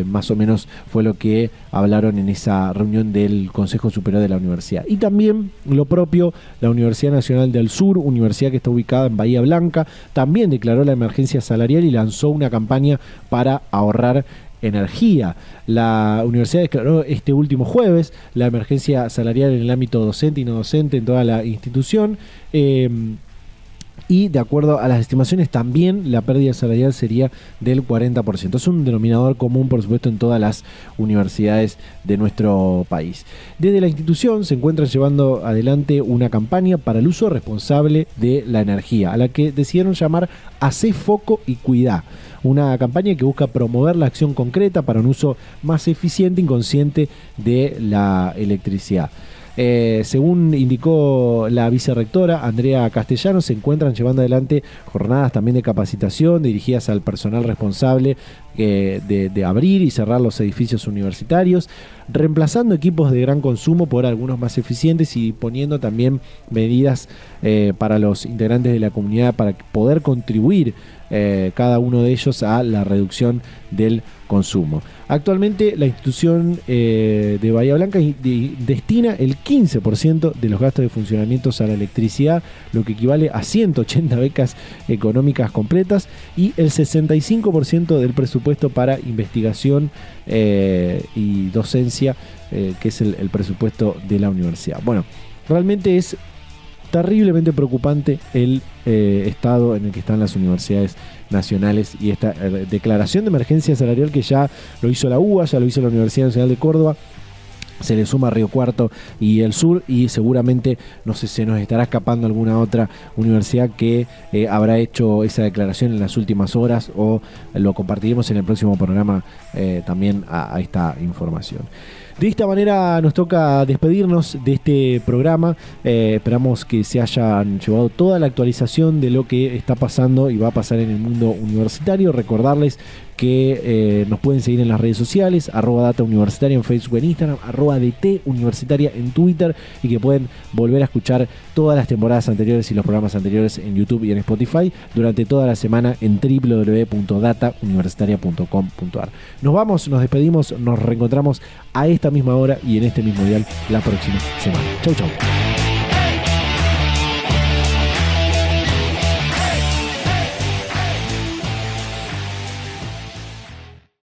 [SPEAKER 2] Más o menos fue lo que hablaron en esa reunión del Consejo Superior de la Universidad. Y también lo propio, la Universidad Nacional del Sur, universidad que está ubicada en Bahía Blanca, también declaró la emergencia salarial y lanzó una campaña para ahorrar energía. La universidad declaró este último jueves la emergencia salarial en el ámbito docente y no docente en toda la institución. Y de acuerdo a las estimaciones también la pérdida salarial sería del 40%. Es un denominador común, por supuesto, en todas las universidades de nuestro país. Desde la institución se encuentran llevando adelante una campaña para el uso responsable de la energía, a la que decidieron llamar Hacé Foco y Cuidá. Una campaña que busca promover la acción concreta para un uso más eficiente y consciente de la electricidad. Según indicó la vicerrectora Andrea Castellanos, se encuentran llevando adelante jornadas también de capacitación dirigidas al personal responsable de abrir y cerrar los edificios universitarios, reemplazando equipos de gran consumo por algunos más eficientes y poniendo también medidas para los integrantes de la comunidad para poder contribuir cada uno de ellos a la reducción del consumo. Actualmente la institución de Bahía Blanca destina el 15% de los gastos de funcionamiento a la electricidad, lo que equivale a 180 becas económicas completas, y el 65% del presupuesto para investigación y docencia, que es el presupuesto de la universidad. Bueno, realmente es terriblemente preocupante el estado en el que están las universidades nacionales y esta declaración de emergencia salarial que ya lo hizo la UBA, ya lo hizo la Universidad Nacional de Córdoba. Se le suma Río Cuarto y el Sur, y seguramente, no sé, se nos estará escapando alguna otra universidad que habrá hecho esa declaración en las últimas horas, o lo compartiremos en el próximo programa también a esta información. De esta manera nos toca despedirnos de este programa. Esperamos que se hayan llevado toda la actualización de lo que está pasando y va a pasar en el mundo universitario. Recordarles que nos pueden seguir en las redes sociales, @datauniversitaria en Facebook, en Instagram, @DTuniversitaria en Twitter, y que pueden volver a escuchar todas las temporadas anteriores y los programas anteriores en YouTube y en Spotify durante toda la semana en www.datauniversitaria.com.ar. Nos vamos, nos despedimos, nos reencontramos a esta misma hora y en este mismo dial la próxima semana. Chau, chau.